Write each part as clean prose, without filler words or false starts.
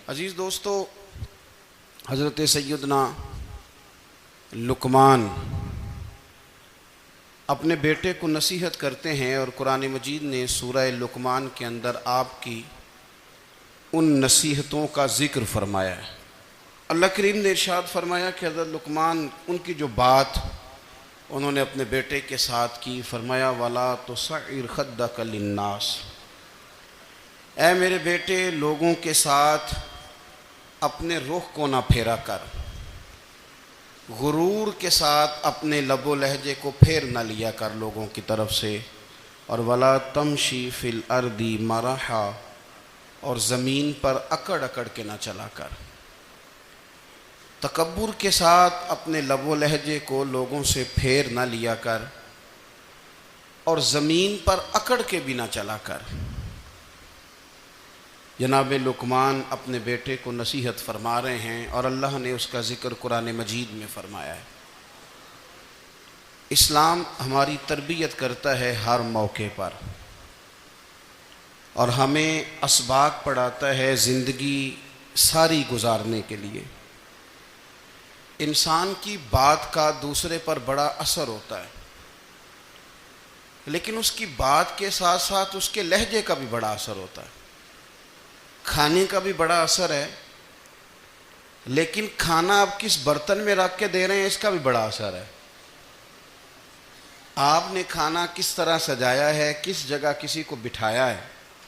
عزیز دوستو، حضرت سیدنا لقمان اپنے بیٹے کو نصیحت کرتے ہیں، اور قرآن مجید نے سورہ لقمان کے اندر آپ کی ان نصیحتوں کا ذکر فرمایا ہے۔ اللہ کریم نے ارشاد فرمایا کہ حضرت لقمان ان کی جو بات انہوں نے اپنے بیٹے کے ساتھ کی، فرمایا وَلَا تُصَعِّرْ خَدَّكَ لِلنَّاسِ، اے میرے بیٹے لوگوں کے ساتھ اپنے رخ کو نہ پھیرا کر، غرور کے ساتھ اپنے لب و لہجے کو پھیر نہ لیا کر لوگوں کی طرف سے، اور وَلَا تَمْشِي فِي الْأَرْضِ مَرَحًا، اور زمین پر اکڑ اکڑ کے نہ چلا کر۔ تکبر کے ساتھ اپنے لب و لہجے کو لوگوں سے پھیر نہ لیا کر، اور زمین پر اکڑ کے بھی نہ چلا کر۔ جناب لقمان اپنے بیٹے کو نصیحت فرما رہے ہیں، اور اللہ نے اس کا ذکر قرآن مجید میں فرمایا ہے۔ اسلام ہماری تربیت کرتا ہے ہر موقع پر، اور ہمیں اسباق پڑھاتا ہے زندگی ساری گزارنے کے لیے۔ انسان کی بات کا دوسرے پر بڑا اثر ہوتا ہے، لیکن اس کی بات کے ساتھ ساتھ اس کے لہجے کا بھی بڑا اثر ہوتا ہے۔ کھانے کا بھی بڑا اثر ہے، لیکن کھانا آپ کس برتن میں رکھ کے دے رہے ہیں اس کا بھی بڑا اثر ہے۔ آپ نے کھانا کس طرح سجایا ہے، کس جگہ کسی کو بٹھایا ہے،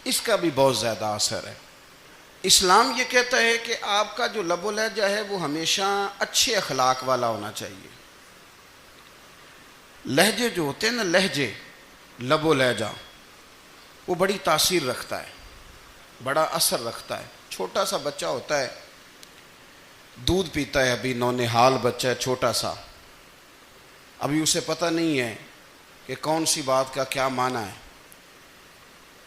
اس کا بھی بہت زیادہ اثر ہے۔ اسلام یہ کہتا ہے کہ آپ کا جو لب و لہجہ ہے وہ ہمیشہ اچھے اخلاق والا ہونا چاہیے۔ لہجے جو ہوتے ہیں نا، لہجے، لب و لہجہ، وہ بڑی تاثیر رکھتا ہے، بڑا اثر رکھتا ہے۔ چھوٹا سا بچہ ہوتا ہے، دودھ پیتا ہے، ابھی نونہال بچہ ہے چھوٹا سا، ابھی اسے پتہ نہیں ہے کہ کون سی بات کا کیا معنی ہے۔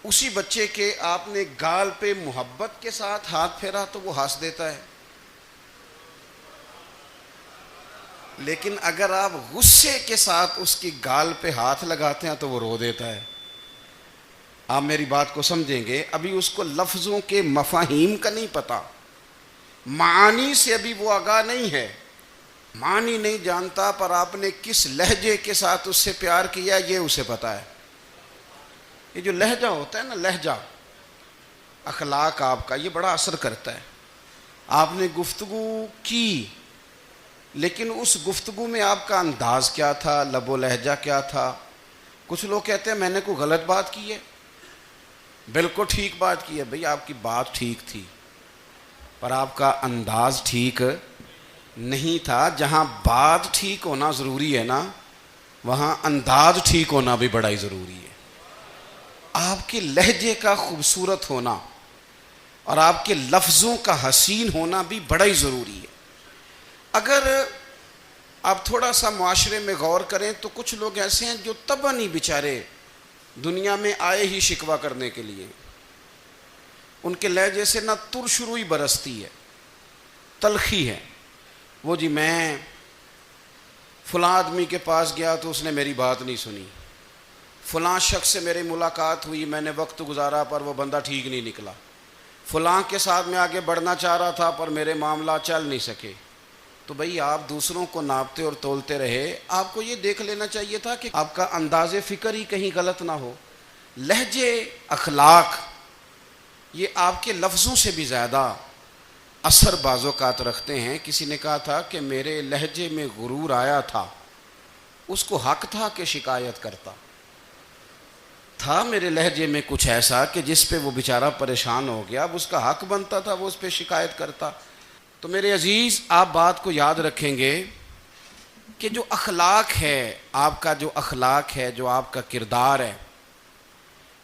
اسی بچے کے آپ نے گال پہ محبت کے ساتھ ہاتھ پھیرا تو وہ ہنس دیتا ہے، لیکن اگر آپ غصے کے ساتھ اس کی گال پہ ہاتھ لگاتے ہیں تو وہ رو دیتا ہے۔ آپ میری بات کو سمجھیں گے، ابھی اس کو لفظوں کے مفاہیم کا نہیں پتہ، معانی سے ابھی وہ آگاہ نہیں ہے، معنی نہیں جانتا، پر آپ نے کس لہجے کے ساتھ اس سے پیار کیا یہ اسے پتہ ہے۔ یہ جو لہجہ ہوتا ہے نا، لہجہ، اخلاق آپ کا، یہ بڑا اثر کرتا ہے۔ آپ نے گفتگو کی، لیکن اس گفتگو میں آپ کا انداز کیا تھا، لب و لہجہ کیا تھا۔ کچھ لوگ کہتے ہیں میں نے کوئی غلط بات کی ہے، بالکل ٹھیک بات کی ہے۔ بھئی آپ کی بات ٹھیک تھی، پر آپ کا انداز ٹھیک نہیں تھا۔ جہاں بات ٹھیک ہونا ضروری ہے نا، وہاں انداز ٹھیک ہونا بھی بڑا ہی ضروری ہے۔ آپ کے لہجے کا خوبصورت ہونا اور آپ کے لفظوں کا حسین ہونا بھی بڑا ہی ضروری ہے۔ اگر آپ تھوڑا سا معاشرے میں غور کریں تو کچھ لوگ ایسے ہیں جو طبعاً ہی بیچارے دنیا میں آئے ہی شکوہ کرنے کے لیے، ان کے لہجے سے نہ ترش روئی برستی ہے، تلخی ہے۔ وہ جی میں فلاں آدمی کے پاس گیا تو اس نے میری بات نہیں سنی، فلاں شخص سے میری ملاقات ہوئی، میں نے وقت گزارا پر وہ بندہ ٹھیک نہیں نکلا، فلاں کے ساتھ میں آگے بڑھنا چاہ رہا تھا پر میرے معاملات چل نہیں سکے۔ تو بھئی آپ دوسروں کو ناپتے اور تولتے رہے، آپ کو یہ دیکھ لینا چاہیے تھا کہ آپ کا انداز فکر ہی کہیں غلط نہ ہو۔ لہجے، اخلاق، یہ آپ کے لفظوں سے بھی زیادہ اثر بعض اوقات رکھتے ہیں۔ کسی نے کہا تھا کہ میرے لہجے میں غرور آیا تھا، اس کو حق تھا کہ شکایت کرتا تھا، میرے لہجے میں کچھ ایسا کہ جس پہ وہ بیچارہ پریشان ہو گیا، اب اس کا حق بنتا تھا وہ اس پہ شکایت کرتا۔ تو میرے عزیز، آپ بات کو یاد رکھیں گے کہ جو اخلاق ہے، آپ کا جو اخلاق ہے، جو آپ کا کردار ہے،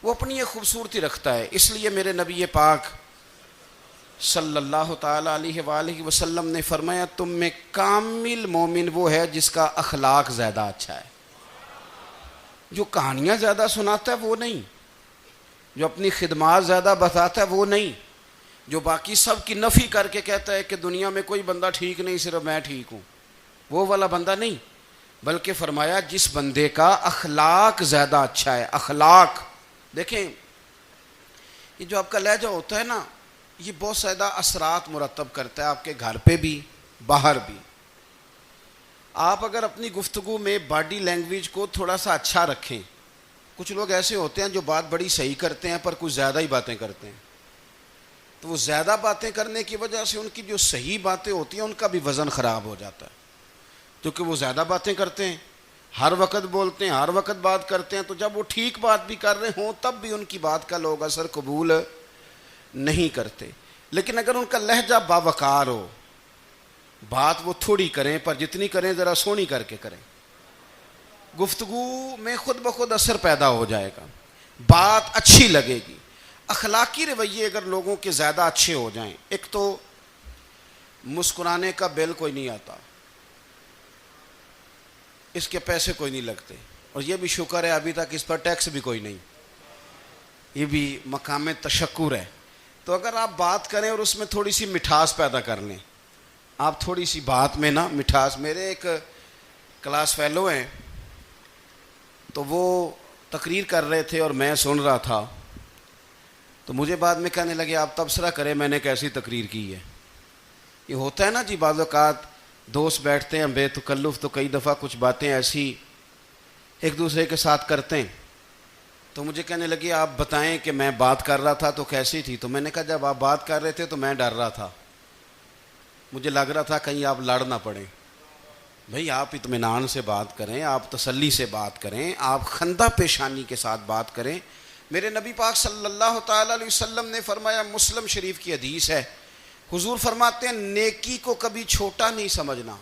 وہ اپنی ایک خوبصورتی رکھتا ہے۔ اس لیے میرے نبی پاک صلی اللہ تعالیٰ علیہ وآلہ وسلم نے فرمایا تم میں کامل مومن وہ ہے جس کا اخلاق زیادہ اچھا ہے۔ جو کہانیاں زیادہ سناتا ہے وہ نہیں، جو اپنی خدمات زیادہ بتاتا ہے وہ نہیں، جو باقی سب کی نفی کر کے کہتا ہے کہ دنیا میں کوئی بندہ ٹھیک نہیں، صرف میں ٹھیک ہوں، وہ والا بندہ نہیں، بلکہ فرمایا جس بندے کا اخلاق زیادہ اچھا ہے۔ اخلاق دیکھیں، یہ جو آپ کا لہجہ ہوتا ہے نا، یہ بہت زیادہ اثرات مرتب کرتا ہے آپ کے گھر پہ بھی باہر بھی. آپ اگر اپنی گفتگو میں باڈی لینگویج کو تھوڑا سا اچھا رکھیں. کچھ لوگ ایسے ہوتے ہیں جو بات بڑی صحیح کرتے ہیں پر کچھ زیادہ ہی باتیں کرتے ہیں, تو وہ زیادہ باتیں کرنے کی وجہ سے ان کی جو صحیح باتیں ہوتی ہیں ان کا بھی وزن خراب ہو جاتا ہے, کیونکہ وہ زیادہ باتیں کرتے ہیں, ہر وقت بولتے ہیں, ہر وقت بات کرتے ہیں. تو جب وہ ٹھیک بات بھی کر رہے ہوں تب بھی ان کی بات کا لوگ اثر قبول نہیں کرتے. لیکن اگر ان کا لہجہ باوقار ہو, بات وہ تھوڑی کریں پر جتنی کریں ذرا سونی کر کے کریں, گفتگو میں خود بخود اثر پیدا ہو جائے گا, بات اچھی لگے گی. اخلاقی رویے اگر لوگوں کے زیادہ اچھے ہو جائیں, ایک تو مسکرانے کا بل کوئی نہیں آتا, اس کے پیسے کوئی نہیں لگتے, اور یہ بھی شکر ہے ابھی تک اس پر ٹیکس بھی کوئی نہیں, یہ بھی مقام تشکر ہے. تو اگر آپ بات کریں اور اس میں تھوڑی سی مٹھاس پیدا کر لیں, آپ تھوڑی سی بات میں نا مٹھاس. میرے ایک کلاس فیلو ہیں, تو وہ تقریر کر رہے تھے اور میں سن رہا تھا, تو مجھے بعد میں کہنے لگے آپ تبصرہ کریں میں نے کیسی تقریر کی ہے. یہ ہوتا ہے نا جی, بعض اوقات دوست بیٹھتے ہیں بے تکلف تو کئی دفعہ کچھ باتیں ایسی ایک دوسرے کے ساتھ کرتے ہیں. تو مجھے کہنے لگے آپ بتائیں کہ میں بات کر رہا تھا تو کیسی تھی. تو میں نے کہا جب آپ بات کر رہے تھے تو میں ڈر رہا تھا, مجھے لگ رہا تھا کہیں آپ لڑ نہ پڑیں. بھئی آپ اطمینان سے بات کریں, آپ تسلی سے بات کریں, آپ خندہ پیشانی کے ساتھ بات کریں. میرے نبی پاک صلی اللہ تعالی علیہ وسلم نے فرمایا, مسلم شریف کی حدیث ہے, حضور فرماتے ہیں نیکی کو کبھی چھوٹا نہیں سمجھنا,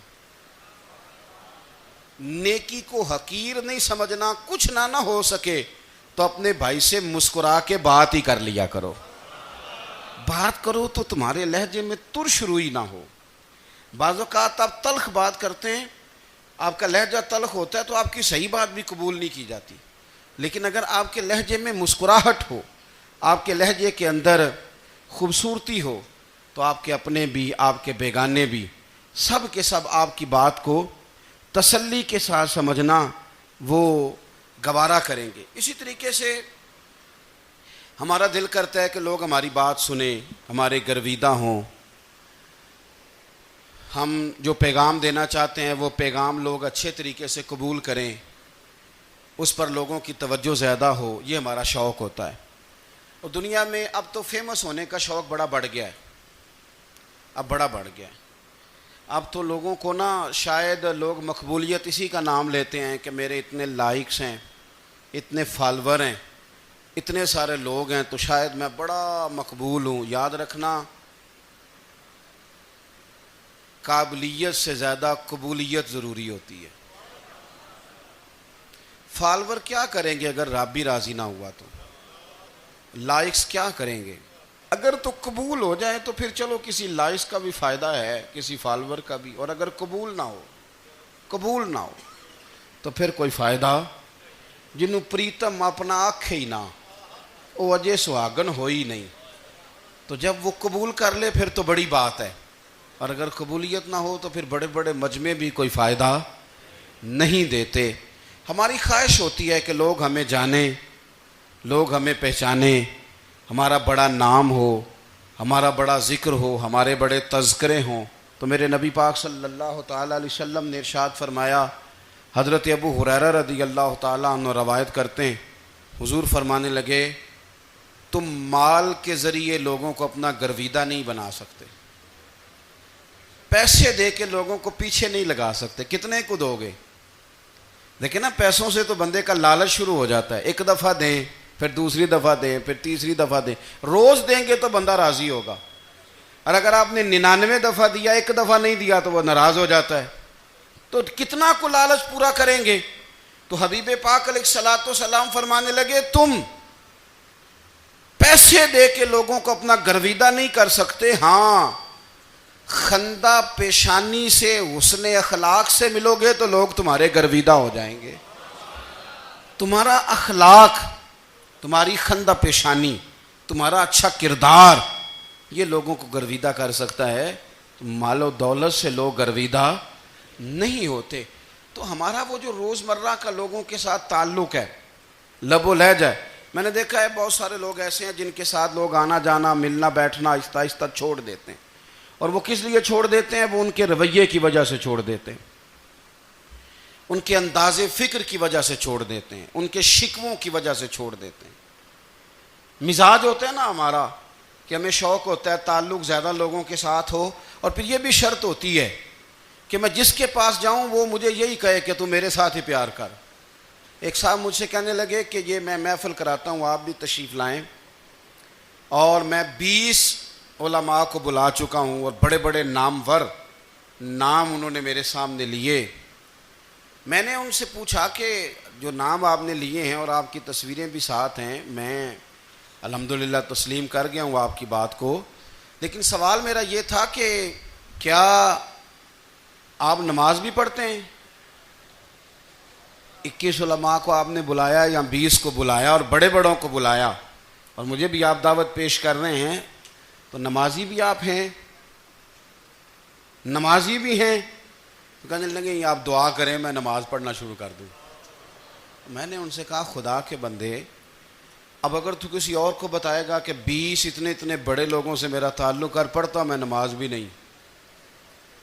نیکی کو حقیر نہیں سمجھنا. کچھ نہ ہو سکے تو اپنے بھائی سے مسکرا کے بات ہی کر لیا کرو, بات کرو تو تمہارے لہجے میں ترش روئی نہ ہو. بعض اوقات آپ تلخ بات کرتے ہیں, آپ کا لہجہ تلخ ہوتا ہے تو آپ کی صحیح بات بھی قبول نہیں کی جاتی. لیکن اگر آپ کے لہجے میں مسکراہٹ ہو, آپ کے لہجے کے اندر خوبصورتی ہو, تو آپ کے اپنے بھی آپ کے بیگانے بھی سب کے سب آپ کی بات کو تسلی کے ساتھ سمجھنا وہ گوارا کریں گے. اسی طریقے سے ہمارا دل کرتا ہے کہ لوگ ہماری بات سنیں, ہمارے گرویدہ ہوں, ہم جو پیغام دینا چاہتے ہیں وہ پیغام لوگ اچھے طریقے سے قبول کریں, اس پر لوگوں کی توجہ زیادہ ہو, یہ ہمارا شوق ہوتا ہے. اور دنیا میں اب تو فیمس ہونے کا شوق بڑا بڑھ گیا ہے, اب بڑا بڑھ گیا ہے. اب تو لوگوں کو نا شاید لوگ مقبولیت اسی کا نام لیتے ہیں کہ میرے اتنے لائکس ہیں, اتنے فالور ہیں, اتنے سارے لوگ ہیں تو شاید میں بڑا مقبول ہوں. یاد رکھنا قابلیت سے زیادہ قبولیت ضروری ہوتی ہے. فالور کیا کریں گے اگر رب بھی راضی نہ ہوا تو, لائکس کیا کریں گے. اگر تو قبول ہو جائے تو پھر چلو کسی لائکس کا بھی فائدہ ہے, کسی فالور کا بھی. اور اگر قبول نہ ہو تو پھر کوئی فائدہ. جنوں پریتم اپنا آنکھ ہی نہ, وہ اجے سہاگن ہو ہی نہیں. تو جب وہ قبول کر لے پھر تو بڑی بات ہے, اور اگر قبولیت نہ ہو تو پھر بڑے بڑے مجمع بھی کوئی فائدہ نہیں دیتے. ہماری خواہش ہوتی ہے کہ لوگ ہمیں جانیں, لوگ ہمیں پہچانیں, ہمارا بڑا نام ہو, ہمارا بڑا ذکر ہو, ہمارے بڑے تذکرے ہوں. تو میرے نبی پاک صلی اللہ تعالی علیہ وسلم نے ارشاد فرمایا, حضرت ابو ہریرہ رضی اللہ تعالیٰ عنہ روایت کرتے ہیں, حضور فرمانے لگے تم مال کے ذریعے لوگوں کو اپنا گرویدہ نہیں بنا سکتے, پیسے دے کے لوگوں کو پیچھے نہیں لگا سکتے. کتنے کو دو گے؟ دیکھیں نا, پیسوں سے تو بندے کا لالچ شروع ہو جاتا ہے. ایک دفعہ دیں, پھر دوسری دفعہ دیں, پھر تیسری دفعہ دیں. روز دیں گے تو بندہ راضی ہوگا, اور اگر آپ نے 99 دفعہ دیا, ایک دفعہ نہیں دیا تو وہ ناراض ہو جاتا ہے. تو کتنا کو لالچ پورا کریں گے. تو حبیب پاک علیہ الصلوۃ والسلام فرمانے لگے تم پیسے دے کے لوگوں کو اپنا گرویدہ نہیں کر سکتے, ہاں خندہ پیشانی سے, حسن اخلاق سے ملو گے تو لوگ تمہارے گرویدہ ہو جائیں گے. تمہارا اخلاق, تمہاری خندہ پیشانی, تمہارا اچھا کردار, یہ لوگوں کو گرویدہ کر سکتا ہے. مال و دولت سے لوگ گرویدہ نہیں ہوتے. تو ہمارا وہ جو روزمرہ کا لوگوں کے ساتھ تعلق ہے, لب و لہجہ ہے, میں نے دیکھا ہے بہت سارے لوگ ایسے ہیں جن کے ساتھ لوگ آنا جانا ملنا بیٹھنا آہستہ آہستہ چھوڑ دیتے ہیں، اور وہ کس لیے چھوڑ دیتے ہیں؟ وہ ان کے رویے کی وجہ سے چھوڑ دیتے ہیں، ان کے انداز فکر کی وجہ سے چھوڑ دیتے ہیں، ان کے شکووں کی وجہ سے چھوڑ دیتے ہیں۔ مزاج ہوتا ہے نا ہمارا کہ ہمیں شوق ہوتا ہے تعلق زیادہ لوگوں کے ساتھ ہو، اور پھر یہ بھی شرط ہوتی ہے کہ میں جس کے پاس جاؤں وہ مجھے یہی کہے کہ تو میرے ساتھ ہی پیار کر۔ ایک صاحب مجھ سے کہنے لگے کہ یہ میں محفل کراتا ہوں، آپ بھی تشریف لائیں، اور میں 20 علماء کو بلا چکا ہوں اور بڑے بڑے نامور نام انہوں نے میرے سامنے لیے۔ میں نے ان سے پوچھا کہ جو نام آپ نے لیے ہیں اور آپ کی تصویریں بھی ساتھ ہیں، میں الحمدللہ تسلیم کر گیا ہوں آپ کی بات کو، لیکن سوال میرا یہ تھا کہ کیا آپ نماز بھی پڑھتے ہیں؟ 21 علماء کو آپ نے بلایا یا 20 کو بلایا اور بڑے بڑوں کو بلایا، اور مجھے بھی آپ دعوت پیش کر رہے ہیں، تو نمازی بھی آپ ہیں؟ نمازی بھی ہیں؟ تو کہنے لگے آپ دعا کریں میں نماز پڑھنا شروع کر دوں۔ میں نے ان سے کہا خدا کے بندے، اب اگر تو کسی اور کو بتائے گا کہ 20 اتنے بڑے لوگوں سے میرا تعلق کر، پڑھتا میں نماز بھی نہیں،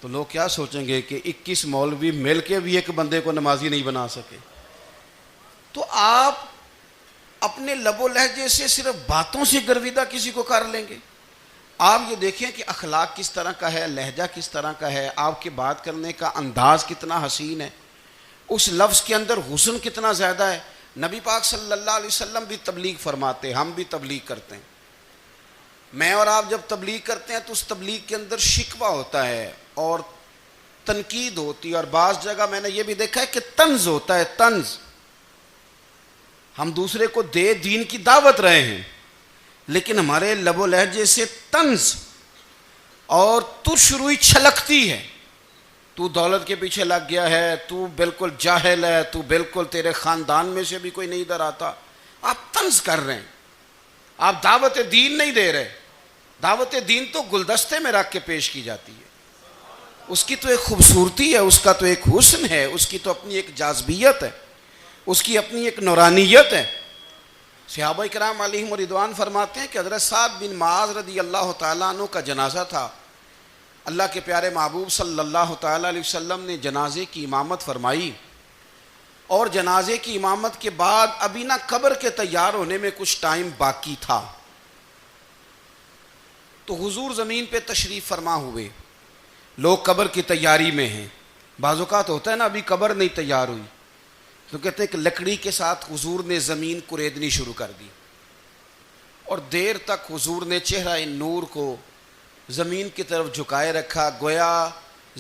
تو لوگ کیا سوچیں گے کہ 21 مولوی مل کے بھی ایک بندے کو نمازی نہیں بنا سکے۔ تو آپ اپنے لب و لہجے سے صرف باتوں سے گرویدہ کسی کو کر لیں گے؟ آپ یہ دیکھیں کہ اخلاق کس طرح کا ہے، لہجہ کس طرح کا ہے، آپ کے بات کرنے کا انداز کتنا حسین ہے، اس لفظ کے اندر حسن کتنا زیادہ ہے۔ نبی پاک صلی اللہ علیہ وسلم بھی تبلیغ فرماتے، ہم بھی تبلیغ کرتے ہیں۔ میں اور آپ جب تبلیغ کرتے ہیں تو اس تبلیغ کے اندر شکوہ ہوتا ہے اور تنقید ہوتی ہے، اور بعض جگہ میں نے یہ بھی دیکھا ہے کہ طنز ہوتا ہے، طنز۔ ہم دوسرے کو دین کی دعوت رہے ہیں، لیکن ہمارے لب و لہجے سے طنز اور ترش روئی چھلکتی ہے۔ تو دولت کے پیچھے لگ گیا ہے، تو بالکل جاہل ہے، تو بالکل تیرے خاندان میں سے بھی کوئی نہیں ادھر آتا۔ آپ طنز کر رہے ہیں، آپ دعوت دین نہیں دے رہے۔ دعوت دین تو گلدستے میں رکھ کے پیش کی جاتی ہے، اس کی تو ایک خوبصورتی ہے، اس کا تو ایک حسن ہے، اس کی تو اپنی ایک جاذبیت ہے، اس کی اپنی ایک نورانیت ہے۔ صحابہ کرام علیہم رضوان فرماتے ہیں کہ حضرت سعد بن معاذ رضی اللہ تعالیٰ عنہ کا جنازہ تھا، اللہ کے پیارے محبوب صلی اللہ تعالیٰ علیہ وسلم نے جنازے کی امامت فرمائی، اور جنازے کی امامت کے بعد ابھی نہ قبر کے تیار ہونے میں کچھ ٹائم باقی تھا، تو حضور زمین پہ تشریف فرما ہوئے، لوگ قبر کی تیاری میں ہیں۔ بعض اوقات ہوتا ہے نا ابھی قبر نہیں تیار ہوئی، تو کہتے ہیں کہ لکڑی کے ساتھ حضور نے زمین کریدنی شروع کر دی، اور دیر تک حضور نے چہرہ نور کو زمین کی طرف جھکائے رکھا، گویا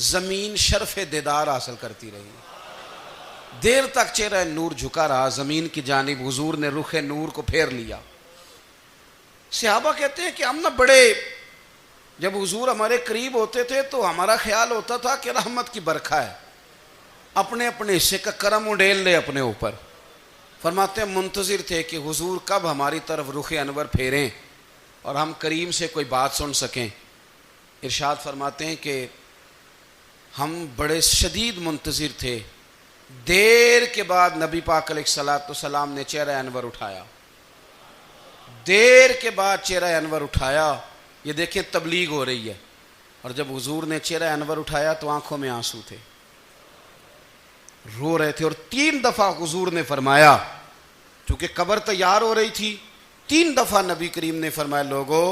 زمین شرف دیدار حاصل کرتی رہی۔ دیر تک چہرہ نور جھکا رہا زمین کی جانب، حضور نے رخ نور کو پھیر لیا۔ صحابہ کہتے ہیں کہ ہم نہ بڑے، جب حضور ہمارے قریب ہوتے تھے تو ہمارا خیال ہوتا تھا کہ رحمت کی برکھا ہے، اپنے اپنے حصے کا کرم اڈیل لے اپنے اوپر۔ فرماتے ہیں منتظر تھے کہ حضور کب ہماری طرف رخ انور پھیریں اور ہم کریم سے کوئی بات سن سکیں۔ ارشاد فرماتے ہیں کہ ہم بڑے شدید منتظر تھے، دیر کے بعد نبی پاک علیہ الصلوۃ والسلام نے چہرہ انور اٹھایا، دیر کے بعد چہرہ انور اٹھایا۔ یہ دیکھیں تبلیغ ہو رہی ہے، اور جب حضور نے چہرہ انور اٹھایا تو آنکھوں میں آنسو تھے، رو رہے تھے، اور 3 دفعہ حضور نے فرمایا، چونکہ قبر تیار ہو رہی تھی، 3 دفعہ نبی کریم نے فرمایا لوگو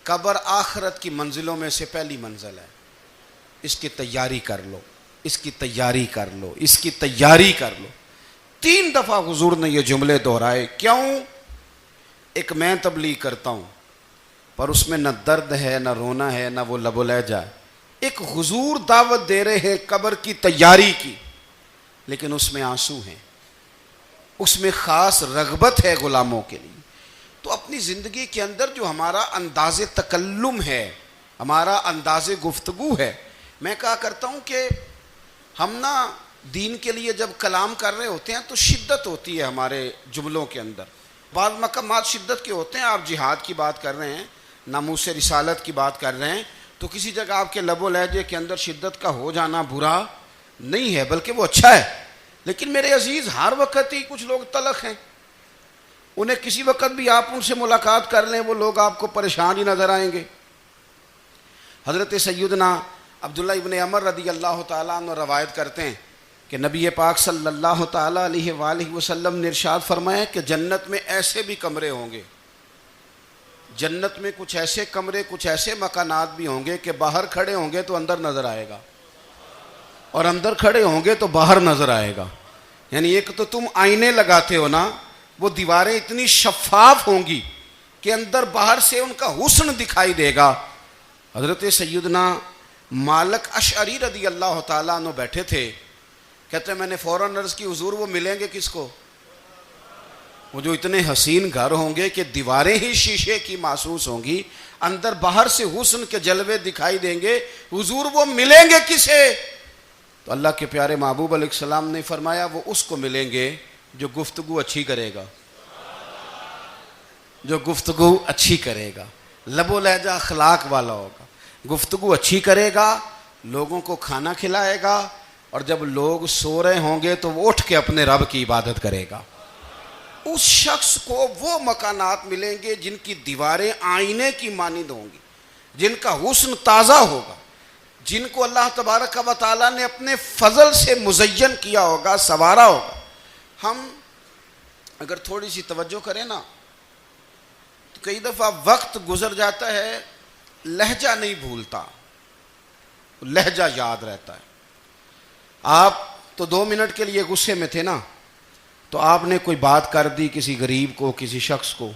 قبر آخرت کی منزلوں میں سے پہلی منزل ہے، اس کی تیاری کر لو، اس کی تیاری کر لو، اس کی تیاری کر لو۔ 3 دفعہ حضور نے یہ جملے دہرائے۔ کیوں؟ ایک میں تبلیغ کرتا ہوں پر اس میں نہ درد ہے، نہ رونا ہے، نہ وہ لب و لہجہ ہے۔ ایک حضور دعوت دے رہے ہیں قبر کی تیاری کی، لیکن اس میں آنسو ہیں، اس میں خاص رغبت ہے غلاموں کے لیے۔ تو اپنی زندگی کے اندر جو ہمارا انداز تکلم ہے، ہمارا انداز گفتگو ہے، میں کہا کرتا ہوں کہ ہم نا دین کے لیے جب کلام کر رہے ہوتے ہیں تو شدت ہوتی ہے ہمارے جملوں کے اندر، بعض مقامات شدت کے ہوتے ہیں۔ آپ جہاد کی بات کر رہے ہیں، ناموس رسالت کی بات کر رہے ہیں، تو کسی جگہ آپ کے لب و لہجے کے اندر شدت کا ہو جانا برا نہیں ہے، بلکہ وہ اچھا ہے۔ لیکن میرے عزیز ہر وقت ہی کچھ لوگ تلخ ہیں، انہیں کسی وقت بھی آپ ان سے ملاقات کر لیں وہ لوگ آپ کو پریشان ہی نظر آئیں گے۔ حضرت سیدنا عبداللہ ابن عمر رضی اللہ تعالیٰ عنہ روایت کرتے ہیں کہ نبی پاک صلی اللہ تعالیٰ علیہ وآلہ وسلم نے ارشاد فرمایا کہ جنت میں ایسے بھی کمرے ہوں گے، جنت میں کچھ ایسے کمرے، کچھ ایسے مکانات بھی ہوں گے کہ باہر کھڑے ہوں گے تو اندر نظر آئے گا، اور اندر کھڑے ہوں گے تو باہر نظر آئے گا۔ یعنی ایک تو تم آئینے لگاتے ہو نا، وہ دیواریں اتنی شفاف ہوں گی کہ اندر باہر سے ان کا حسن دکھائی دے گا۔ حضرت سیدنا مالک اشعری رضی اللہ تعالیٰ عنہ بیٹھے تھے، کہتے ہیں میں نے فوراً عرض کی حضور وہ ملیں گے کس کو؟ وہ جو اتنے حسین گھر ہوں گے کہ دیواریں ہی شیشے کی محسوس ہوں گی، اندر باہر سے حسن کے جلوے دکھائی دیں گے، حضور وہ ملیں گے کسے؟ تو اللہ کے پیارے محبوب علیہ السلام نے فرمایا وہ اس کو ملیں گے جو گفتگو اچھی کرے گا، جو گفتگو اچھی کرے گا، لب و لہجہ اخلاق والا ہوگا، گفتگو اچھی کرے گا، لوگوں کو کھانا کھلائے گا، اور جب لوگ سو رہے ہوں گے تو وہ اٹھ کے اپنے رب کی عبادت کرے گا۔ اس شخص کو وہ مکانات ملیں گے جن کی دیواریں آئینے کی مانند ہوں گی، جن کا حسن تازہ ہوگا، جن کو اللہ تبارک و تعالیٰ نے اپنے فضل سے مزین کیا ہوگا، سنوارا ہوگا۔ ہم اگر تھوڑی سی توجہ کریں نا تو کئی دفعہ وقت گزر جاتا ہے، لہجہ نہیں بھولتا، لہجہ یاد رہتا ہے۔ آپ تو 2 منٹ کے لیے غصے میں تھے نا، تو آپ نے کوئی بات کر دی کسی غریب کو، کسی شخص کو،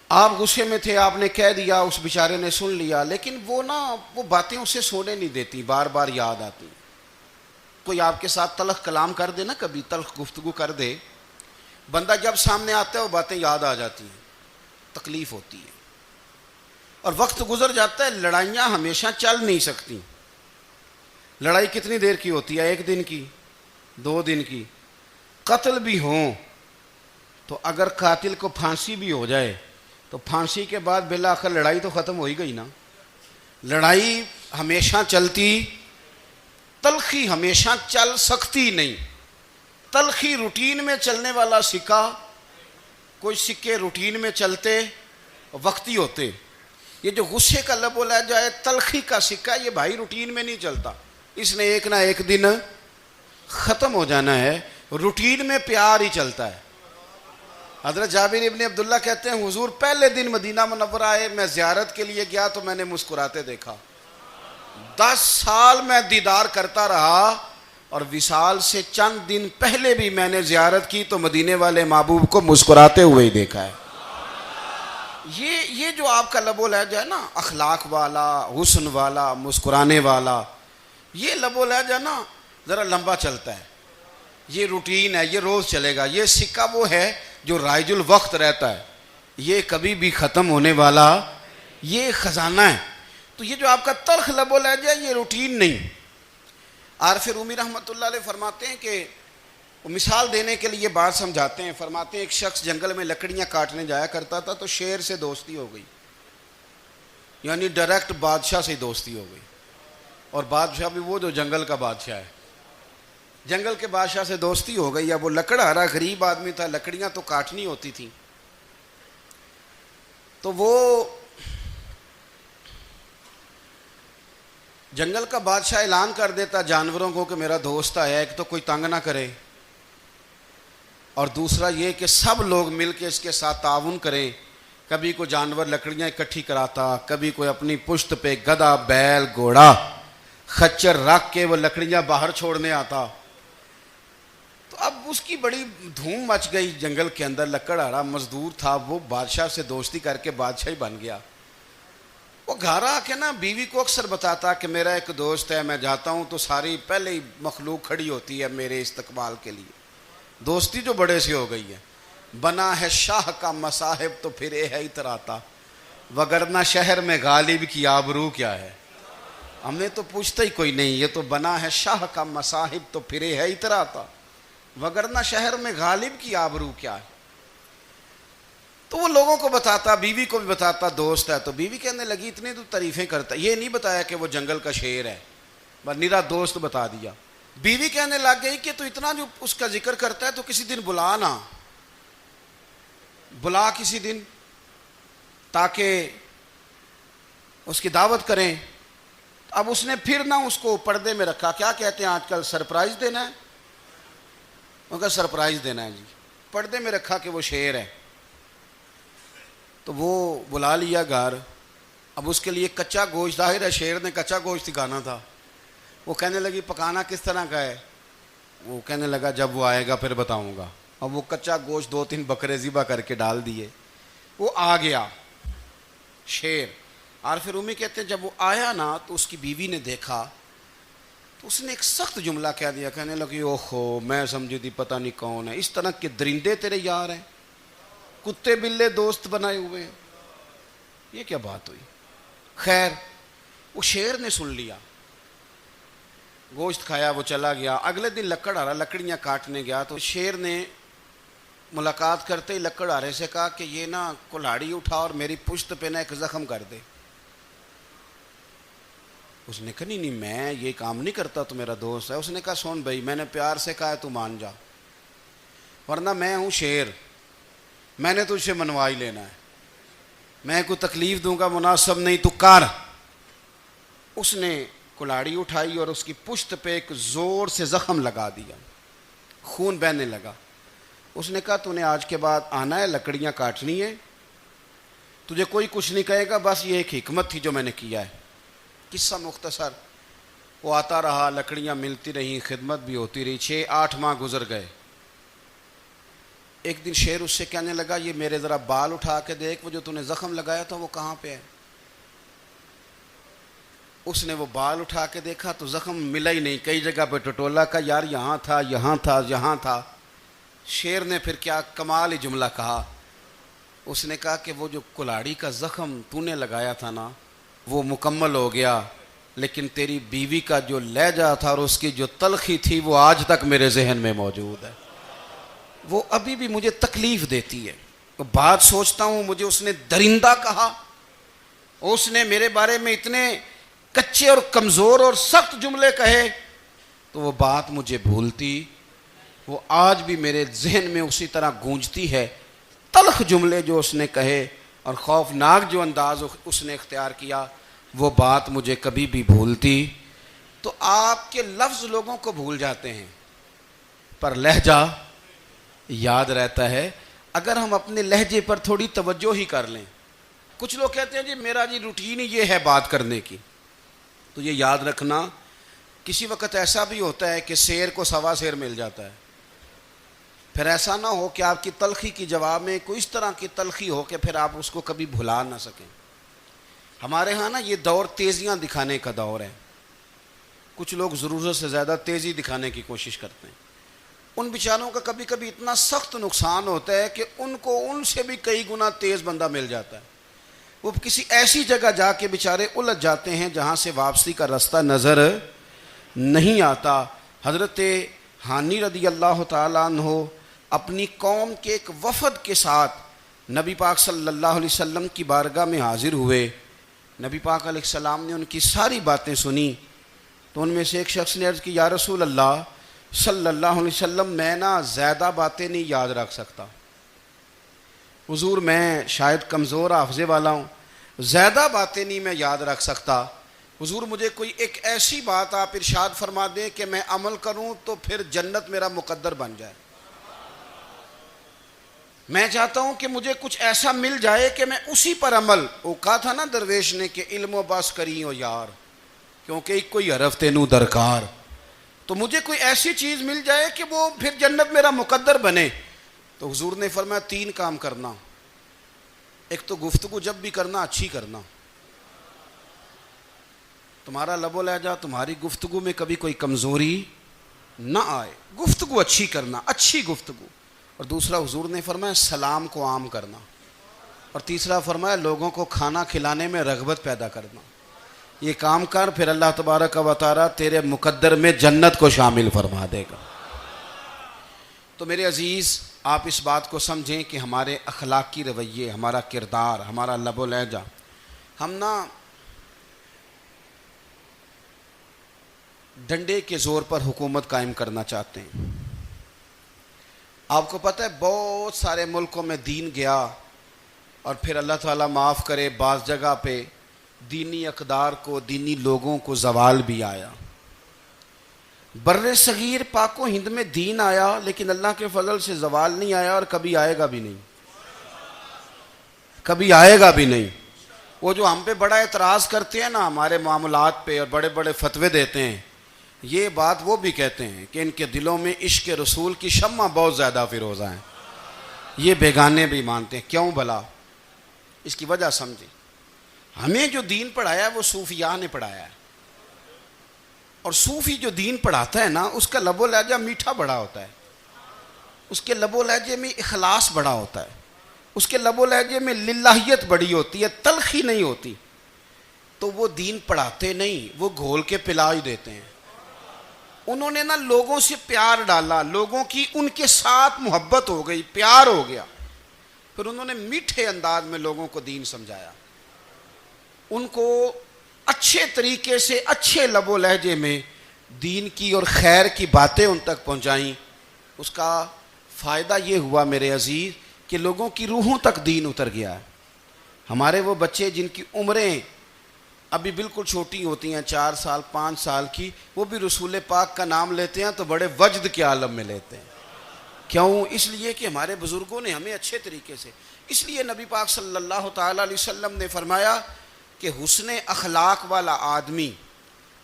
آپ غصے میں تھے، آپ نے کہہ دیا، اس بیچارے نے سن لیا، لیکن وہ باتیں اسے سونے نہیں دیتی، بار بار یاد آتی۔ کوئی آپ کے ساتھ تلخ کلام کر دے نا، کبھی تلخ گفتگو کر دے، بندہ جب سامنے آتا ہے وہ باتیں یاد آ جاتی ہیں، تکلیف ہوتی ہے، اور وقت گزر جاتا ہے۔ لڑائیاں ہمیشہ چل نہیں سکتی۔ لڑائی کتنی دیر کی ہوتی ہے؟ 1 دن کی، 2 دن کی۔ قتل بھی ہوں تو اگر قاتل کو پھانسی بھی ہو جائے تو پھانسی کے بعد بالآخر لڑائی تو ختم ہو ہی گئی نا۔ لڑائی ہمیشہ چلتی، تلخی ہمیشہ چل سکتی نہیں۔ تلخی روٹین میں چلنے والا سکہ، کوئی سکے روٹین میں چلتے وقتی ہوتے، یہ جو غصے کا لب و لہجہ ہے، تلخی کا سکہ، یہ بھائی روٹین میں نہیں چلتا، اس نے ایک نہ ایک دن ختم ہو جانا ہے۔ روٹین میں پیار ہی چلتا ہے۔ حضرت جابر ابن عبداللہ کہتے ہیں حضور پہلے دن مدینہ منورہ آئے، میں زیارت کے لیے گیا تو میں نے مسکراتے دیکھا۔ 10 سال میں دیدار کرتا رہا، اور وصال سے چند دن پہلے بھی میں نے زیارت کی تو مدینے والے محبوب کو مسکراتے ہوئے ہی دیکھا ہے۔ یہ جو آپ کا لب و لہجہ ہے نا، اخلاق والا، حسن والا، مسکرانے والا، یہ لب و لہجہ نا ذرا لمبا چلتا ہے، یہ روٹین ہے، یہ روز چلے گا۔ یہ سکہ وہ ہے جو رائج الوقت رہتا ہے، یہ کبھی بھی ختم ہونے والا یہ خزانہ ہے۔ تو یہ جو آپ کا تلخ لب و لہجہ ہے، یہ روٹین نہیں۔ عارف رومی رحمۃ اللہ علیہ فرماتے ہیں کہ وہ مثال دینے کے لیے بات سمجھاتے ہیں، فرماتے ہیں ایک شخص جنگل میں لکڑیاں کاٹنے جایا کرتا تھا تو شیر سے دوستی ہو گئی، یعنی ڈائریکٹ بادشاہ سے دوستی ہو گئی، اور بادشاہ بھی وہ جو جنگل کا بادشاہ ہے، جنگل کے بادشاہ سے دوستی ہو گئی۔ اب وہ لکڑہارا غریب آدمی تھا، لکڑیاں تو کاٹنی ہوتی تھیں، تو وہ جنگل کا بادشاہ اعلان کر دیتا جانوروں کو کہ میرا دوست آیا، ایک تو کوئی تنگ نہ کرے، اور دوسرا یہ کہ سب لوگ مل کے اس کے ساتھ تعاون کریں۔ کبھی کوئی جانور لکڑیاں اکٹھی کراتا، کبھی کوئی اپنی پشت پہ گدھا، بیل، گھوڑا، خچر رکھ کے وہ لکڑیاں باہر چھوڑنے آتا۔ تو اب اس کی بڑی دھوم مچ گئی جنگل کے اندر، لکڑہارا مزدور تھا، وہ بادشاہ سے دوستی کر کے بادشاہ ہی بن گیا۔ وہ گھر آ کے نا بیوی کو اکثر بتاتا کہ میرا ایک دوست ہے، میں جاتا ہوں تو ساری پہلے ہی مخلوق کھڑی ہوتی ہے میرے استقبال کے لیے۔ دوستی جو بڑے سے ہو گئی ہے، بنا ہے شاہ کا مصاحب تو پھر یہ ہے اتراتا، وگرنہ شہر میں غالب کی آبرو کیا ہے۔ ہم نے تو پوچھتا ہی کوئی نہیں، یہ تو بنا ہے شاہ کا مصاحب تو پھر یہ ہے اتراتا، وگرنہ شہر میں غالب کی آبرو کیا ہے۔ تو وہ لوگوں کو بتاتا، بیوی کو بھی بتاتا دوست ہے، تو بیوی کہنے لگی اتنی تو تعریفیں کرتا، یہ نہیں بتایا کہ وہ جنگل کا شیر ہے، بس نیرا دوست بتا دیا۔ بیوی کہنے لگ گئی کہ تو اتنا جو اس کا ذکر کرتا ہے تو کسی دن بلا نا، بلا کسی دن تاکہ اس کی دعوت کریں. اب اس نے پھر نہ اس کو پردے میں رکھا. کیا کہتے ہیں آج کل؟ سرپرائز دینا ہے. ان کا سرپرائز دینا ہے جی. پردے میں رکھا کہ وہ شیر ہے. تو وہ بلا لیا گھر. اب اس کے لیے کچا گوشت، ظاہر ہے شیر نے کچا گوشت سکھانا تھا. وہ کہنے لگی پکانا کس طرح کا ہے؟ وہ کہنے لگا جب وہ آئے گا پھر بتاؤں گا. اب وہ کچا گوشت 2-3 بکرے ذبح کر کے ڈال دیے. وہ آ گیا شیر. اور پھر امی کہتے ہیں جب وہ آیا نا تو اس کی بیوی نے دیکھا تو اس نے ایک سخت جملہ کہہ دیا. کہنے لگی اوہو میں سمجھی تھی پتہ نہیں کون ہے. اس طرح کے درندے تیرے یار ہیں، کتے بلے دوست بنائے ہوئے ہیں. یہ کیا بات ہوئی؟ خیر وہ شیر نے سن لیا، گوشت کھایا، وہ چلا گیا. اگلے دن لکڑ آ رہا، لکڑیاں کاٹنے گیا تو شیر نے ملاقات کرتے ہی لکڑ آرے سے کہا کہ یہ نا کلاڑی اٹھا اور میری پشت پہ نا ایک زخم کر دے. اس نے کہا نہیں میں یہ کام نہیں کرتا، تو میرا دوست ہے. اس نے کہا سن بھائی میں نے پیار سے کہا ہے تو مان جا، ورنہ میں ہوں شیر، میں نے تجھ سے منوا ہی لینا ہے. میں کوئی تکلیف دوں گا مناسب نہیں، تو کر. اس نے کلاڑی اٹھائی اور اس کی پشت پہ ایک زور سے زخم لگا دیا، خون بہنے لگا. اس نے کہا تو نے آج کے بعد آنا ہے، لکڑیاں کاٹنی ہے، تجھے کوئی کچھ نہیں کہے گا، بس یہ ایک حکمت تھی جو میں نے کیا ہے. قصہ مختصر. وہ آتا رہا، لکڑیاں ملتی رہیں، خدمت بھی ہوتی رہی. 6-8 ماہ گزر گئے. ایک دن شیر اس سے کہنے لگا یہ میرے ذرا بال اٹھا کے دیکھ، وہ جو تو نے زخم لگایا تھا وہ کہاں پہ ہے؟ اس نے وہ بال اٹھا کے دیکھا تو زخم ملا ہی نہیں. کئی جگہ پہ ٹٹولا کا یار یہاں تھا یہاں تھا یہاں تھا. شیر نے پھر کیا کمال ہی جملہ کہا. اس نے کہا کہ وہ جو کلاڑی کا زخم تو نے لگایا تھا نا وہ مکمل ہو گیا، لیکن تیری بیوی کا جو لہجہ تھا اور اس کی جو تلخی تھی وہ آج تک میرے ذہن میں موجود ہے. وہ ابھی بھی مجھے تکلیف دیتی ہے. بات سوچتا ہوں مجھے اس نے درندہ کہا، اس نے میرے بارے میں اتنے کچے اور کمزور اور سخت جملے کہے، تو وہ بات مجھے بھولتی، وہ آج بھی میرے ذہن میں اسی طرح گونجتی ہے. تلخ جملے جو اس نے کہے اور خوفناک جو انداز اس نے اختیار کیا، وہ بات مجھے کبھی بھی بھولتی. تو آپ کے لفظ لوگوں کو بھول جاتے ہیں پر لہجہ یاد رہتا ہے اگر ہم اپنے لہجے پر تھوڑی توجہ ہی کر لیں. کچھ لوگ کہتے ہیں جی میرا جی روٹین ہی یہ ہے بات کرنے کی. تو یہ یاد رکھنا کسی وقت ایسا بھی ہوتا ہے کہ شیر کو سوا شیر مل جاتا ہے. پھر ایسا نہ ہو کہ آپ کی تلخی کی جواب میں کوئی اس طرح کی تلخی ہو کہ پھر آپ اس کو کبھی بھلا نہ سکیں. ہمارے ہاں نا یہ دور تیزیاں دکھانے کا دور ہے. کچھ لوگ ضرورت سے زیادہ تیزی دکھانے کی کوشش کرتے ہیں. ان بیچاروں کا کبھی کبھی اتنا سخت نقصان ہوتا ہے کہ ان کو ان سے بھی کئی گنا تیز بندہ مل جاتا ہے. وہ کسی ایسی جگہ جا کے بیچارے الجھ جاتے ہیں جہاں سے واپسی کا راستہ نظر نہیں آتا. حضرت ہانی رضی اللہ تعالیٰ عنہ اپنی قوم کے ایک وفد کے ساتھ نبی پاک صلی اللہ علیہ وسلم کی بارگاہ میں حاضر ہوئے. نبی پاک علیہ السلام نے ان کی ساری باتیں سنی. تو ان میں سے ایک شخص نے عرض کی یا رسول اللہ صلی اللہ علیہ وسلم میں نا زیادہ باتیں نہیں یاد رکھ سکتا. حضور میں شاید کمزور حافظے والا ہوں، زیادہ باتیں نہیں میں یاد رکھ سکتا. حضور مجھے کوئی ایک ایسی بات آپ ارشاد فرما دیں کہ میں عمل کروں تو پھر جنت میرا مقدر بن جائے. میں چاہتا ہوں کہ مجھے کچھ ایسا مل جائے کہ میں اسی پر عمل. وہ کہا تھا نا درویش نے کہ علم و بس کری ہو یار کیونکہ ایک کوئی حرف تینوں درکار. تو مجھے کوئی ایسی چیز مل جائے کہ وہ پھر جنت میرا مقدر بنے. تو حضور نے فرمایا 3 کام کرنا. ایک تو گفتگو جب بھی کرنا اچھی کرنا، تمہارا لب و لہجہ تمہاری گفتگو میں کبھی کوئی کمزوری نہ آئے، گفتگو اچھی کرنا، اچھی گفتگو. اور دوسرا حضور نے فرمایا سلام کو عام کرنا. اور تیسرا فرمایا لوگوں کو کھانا کھلانے میں رغبت پیدا کرنا. یہ کام کر پھر اللہ تبارک و تعالی تیرے مقدر میں جنت کو شامل فرما دے گا. تو میرے عزیز آپ اس بات کو سمجھیں کہ ہمارے اخلاقی رویے، ہمارا کردار، ہمارا لب و لہجہ، ہم نا ڈنڈے کے زور پر حکومت قائم کرنا چاہتے ہیں. آپ کو پتہ ہے بہت سارے ملکوں میں دین گیا اور پھر اللہ تعالیٰ معاف کرے بعض جگہ پہ دینی اقدار کو، دینی لوگوں کو زوال بھی آیا۔ بر صغیر پاک و ہند میں دین آیا لیکن اللہ کے فضل سے زوال نہیں آیا اور کبھی آئے گا بھی نہیں، کبھی آئے گا بھی نہیں۔ وہ جو ہم پہ بڑا اعتراض کرتے ہیں نا ہمارے معاملات پہ اور بڑے بڑے فتوے دیتے ہیں، یہ بات وہ بھی کہتے ہیں کہ ان کے دلوں میں عشق رسول کی شمع بہت زیادہ فیروزہ ہیں، یہ بیگانے بھی مانتے ہیں۔ کیوں بھلا؟ اس کی وجہ سمجھیں، ہمیں جو دین پڑھایا ہے وہ صوفیاء نے پڑھایا ہے، اور صوفی جو دین پڑھاتا ہے نا اس کا لب و لہجہ میٹھا بڑا ہوتا ہے، اس کے لب و لہجے میں اخلاص بڑا ہوتا ہے، اس کے لب و لہجے میں للہیت بڑی ہوتی ہے، تلخی نہیں ہوتی۔ تو وہ دین پڑھاتے نہیں، وہ گھول کے پلا ہی دیتے ہیں۔ انہوں نے نا لوگوں سے پیار ڈالا، لوگوں کی ان کے ساتھ محبت ہو گئی، پیار ہو گیا، پھر انہوں نے میٹھے انداز میں لوگوں کو دین سمجھایا، ان کو اچھے طریقے سے اچھے لب و لہجے میں دین کی اور خیر کی باتیں ان تک پہنچائیں۔ اس کا فائدہ یہ ہوا میرے عزیز کہ لوگوں کی روحوں تک دین اتر گیا ہے۔ ہمارے وہ بچے جن کی عمریں ابھی بالکل چھوٹی ہوتی ہیں، 4 سال 5 سال کی، وہ بھی رسول پاک کا نام لیتے ہیں تو بڑے وجد کے عالم میں لیتے ہیں۔ کیوں؟ اس لیے کہ ہمارے بزرگوں نے ہمیں اچھے طریقے سے، اس لیے نبی پاک صلی اللہ تعالیٰ علیہ وسلم نے فرمایا کہ حسن اخلاق والا آدمی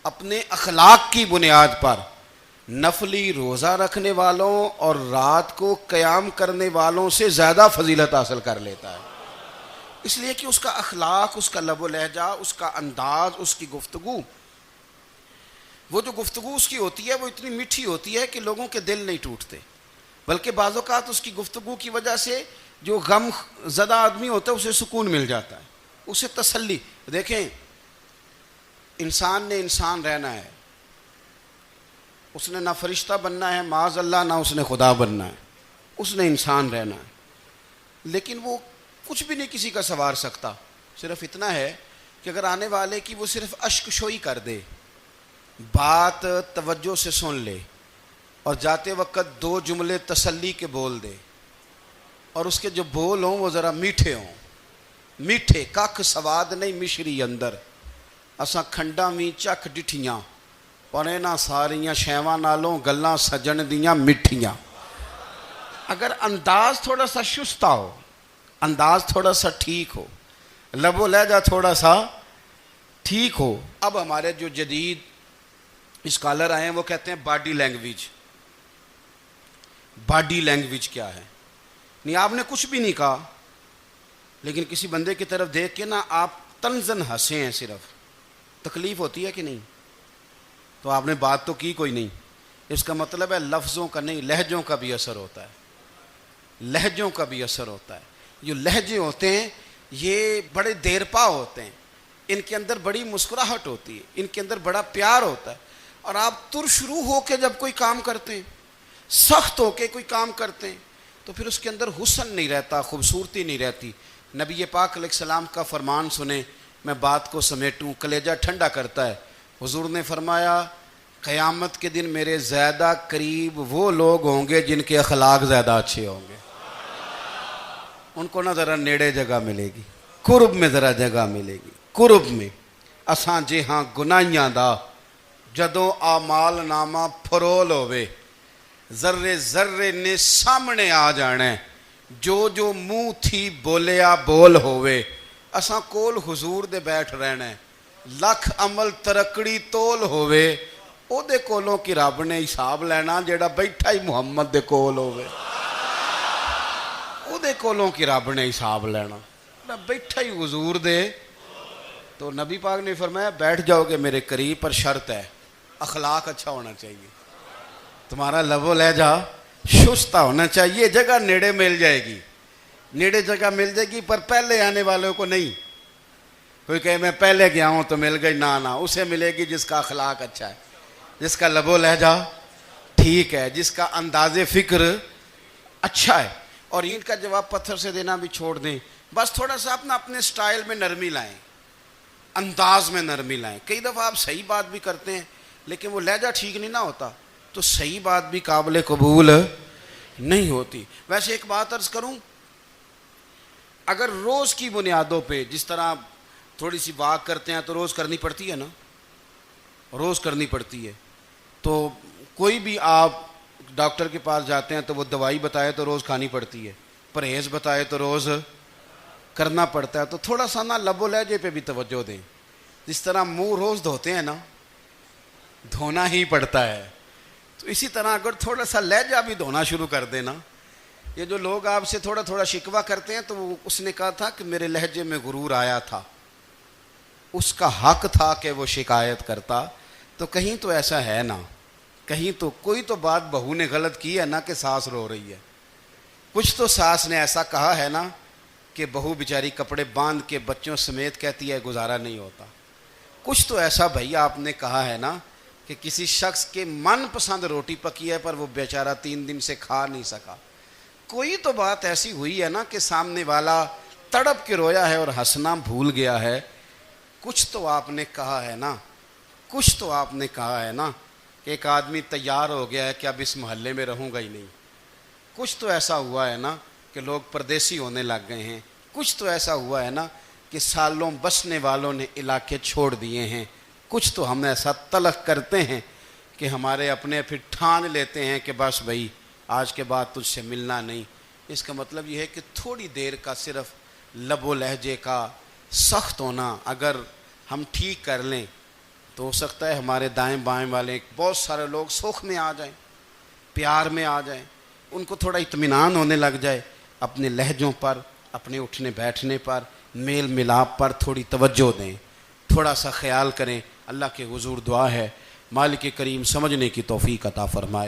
اپنے اخلاق کی بنیاد پر نفلی روزہ رکھنے والوں اور رات کو قیام کرنے والوں سے زیادہ فضیلت حاصل کر لیتا ہے، اس لیے کہ اس کا اخلاق، اس کا لب و لہجہ، اس کا انداز، اس کی گفتگو، وہ جو گفتگو اس کی ہوتی ہے وہ اتنی میٹھی ہوتی ہے کہ لوگوں کے دل نہیں ٹوٹتے، بلکہ بعض اوقات اس کی گفتگو کی وجہ سے جو غم زدہ آدمی ہوتا ہے اسے سکون مل جاتا ہے، اسے تسلی۔ دیکھیں، انسان نے انسان رہنا ہے، اس نے نہ فرشتہ بننا ہے معاذ اللہ، نہ اس نے خدا بننا ہے، اس نے انسان رہنا ہے، لیکن وہ کچھ بھی نہیں کسی کا سنوار سکتا، صرف اتنا ہے کہ اگر آنے والے کی وہ صرف اشک شوئی کر دے، بات توجہ سے سن لے اور جاتے وقت 2 جملے تسلی کے بول دے، اور اس کے جو بول ہوں وہ ذرا میٹھے ہوں، میٹھے، کھ سواد نہیں مشری اندر، اساں کھنڈاں وی چکھ ڈٹھیاں پر انہاں ساریاں شیواں نالوں گلاں سجن دیاں مٹھیاں۔ اگر انداز تھوڑا سا شستہ ہو، انداز تھوڑا سا ٹھیک ہو، لب و لہجہ تھوڑا سا ٹھیک ہو۔ اب ہمارے جو جدید اسکالر آئے ہیں وہ کہتے ہیں باڈی لینگویج۔ باڈی لینگویج کیا ہے؟ نہیں، آپ نے کچھ بھی نہیں کہا لیکن کسی بندے کی طرف دیکھ کے نا آپ طنزاً ہنسے ہیں، صرف تکلیف ہوتی ہے کہ نہیں؟ تو آپ نے بات تو کی کوئی نہیں، اس کا مطلب ہے لفظوں کا نہیں، لہجوں کا بھی اثر ہوتا ہے، لہجوں کا بھی اثر ہوتا ہے۔ جو لہجے ہوتے ہیں یہ بڑے دیرپا ہوتے ہیں، ان کے اندر بڑی مسکراہٹ ہوتی ہے، ان کے اندر بڑا پیار ہوتا ہے، اور آپ ترشروح ہو کے جب کوئی کام کرتے ہیں، سخت ہو کے کوئی کام کرتے ہیں تو پھر اس کے اندر حسن نہیں رہتا، خوبصورتی نہیں رہتی۔ نبی پاک علیہ السلام کا فرمان سنیں، میں بات کو سمیٹوں، کلیجہ ٹھنڈا کرتا ہے۔ حضور نے فرمایا قیامت کے دن میرے زیادہ قریب وہ لوگ ہوں گے جن کے اخلاق زیادہ اچھے ہوں گے، ان کو نہ ذرا نیڑے جگہ ملے گی، قرب میں ذرا جگہ ملے گی، قرب میں۔ اساں جے ہاں گناہیاں دا جدوں اعمال نامہ پھرول ہوئے، ذرے ذرے نے سامنے آ جانا ہے، جو جو منہ تھی بولیا بول ہوئے، اساں کول حضور دے بیٹھ رہنا ہے، لکھ عمل ترکڑی تول ہوئے، او دے کولوں کی رب نے حساب لینا جیڑا بیٹھا ہی محمد دے کول ہوئے، او دے کولوں کی رب نے حساب لینا، بیٹھا ہی حضور دے۔ تو نبی پاک نے فرمایا بیٹھ جاؤ گے میرے قریب، پر شرط ہے اخلاق اچھا ہونا چاہیے، تمہارا لب و لہجہ شستہ ہونا چاہیے، جگہ نیڑے مل جائے گی، نیڑے جگہ مل جائے گی، پر پہلے آنے والوں کو نہیں۔ کوئی کہے میں پہلے گیا ہوں تو مل گئی، نہ اسے ملے گی جس کا اخلاق اچھا ہے، جس کا لب و لہجہ ٹھیک ہے، جس کا انداز فکر اچھا ہے۔ اور ان کا جواب پتھر سے دینا بھی چھوڑ دیں، بس تھوڑا سا اپنے سٹائل میں نرمی لائیں، انداز میں نرمی لائیں۔ کئی دفعہ آپ صحیح بات بھی کرتے ہیں لیکن وہ لہجہ ٹھیک نہیں نہ ہوتا تو صحیح بات بھی قابل قبول نہیں ہوتی۔ ویسے ایک بات عرض کروں، اگر روز کی بنیادوں پہ جس طرح تھوڑی سی واک کرتے ہیں تو روز کرنی پڑتی ہے نا، روز کرنی پڑتی ہے، تو کوئی بھی آپ ڈاکٹر کے پاس جاتے ہیں تو وہ دوائی بتائے تو روز کھانی پڑتی ہے، پرہیز بتائے تو روز کرنا پڑتا ہے، تو تھوڑا سا نا لب و لہجے پہ بھی توجہ دیں۔ جس طرح منہ روز دھوتے ہیں نا، دھونا ہی پڑتا ہے، تو اسی طرح اگر تھوڑا سا لہجہ بھی دھونا شروع کر دینا۔ یہ جو لوگ آپ سے تھوڑا تھوڑا شکوہ کرتے ہیں، تو اس نے کہا تھا کہ میرے لہجے میں غرور آیا تھا، اس کا حق تھا کہ وہ شکایت کرتا، تو کہیں تو ایسا ہے نا، کہیں تو کوئی تو بات بہو نے غلط کی ہے نا کہ ساس رو رہی ہے، کچھ تو ساس نے ایسا کہا ہے نا کہ بہو بیچاری کپڑے باندھ کے بچوں سمیت کہتی ہے گزارا نہیں ہوتا، کچھ تو ایسا بھائی آپ نے کہا ہے نا کہ کسی شخص کے من پسند روٹی پکی ہے پر وہ بیچارہ 3 دن سے کھا نہیں سکا، کوئی تو بات ایسی ہوئی ہے نا کہ سامنے والا تڑپ کے رویا ہے اور ہنسنا بھول گیا ہے، کچھ تو آپ نے کہا ہے نا، کچھ تو آپ نے کہا ہے نا کہ ایک آدمی تیار ہو گیا ہے کہ اب اس محلے میں رہوں گا ہی نہیں، کچھ تو ایسا ہوا ہے نا کہ لوگ پردیسی ہونے لگ گئے ہیں، کچھ تو ایسا ہوا ہے نا کہ سالوں بسنے والوں نے علاقے چھوڑ دیے ہیں، کچھ تو ہم ایسا تلخ کرتے ہیں کہ ہمارے اپنے پھر ٹھان لیتے ہیں کہ بس بھائی آج کے بعد تجھ سے ملنا نہیں۔ اس کا مطلب یہ ہے کہ تھوڑی دیر کا صرف لب و لہجے کا سخت ہونا اگر ہم ٹھیک کر لیں تو ہو سکتا ہے ہمارے دائیں بائیں والے بہت سارے لوگ سکھ میں آ جائیں، پیار میں آ جائیں، ان کو تھوڑا اطمینان ہونے لگ جائے، اپنے لہجوں پر، اپنے اٹھنے بیٹھنے پر، میل ملاپ پر تھوڑی توجہ دیں، تھوڑا سا خیال کریں۔ اللہ کے حضور دعا ہے مالک کریم سمجھنے کی توفیق عطا فرمائے۔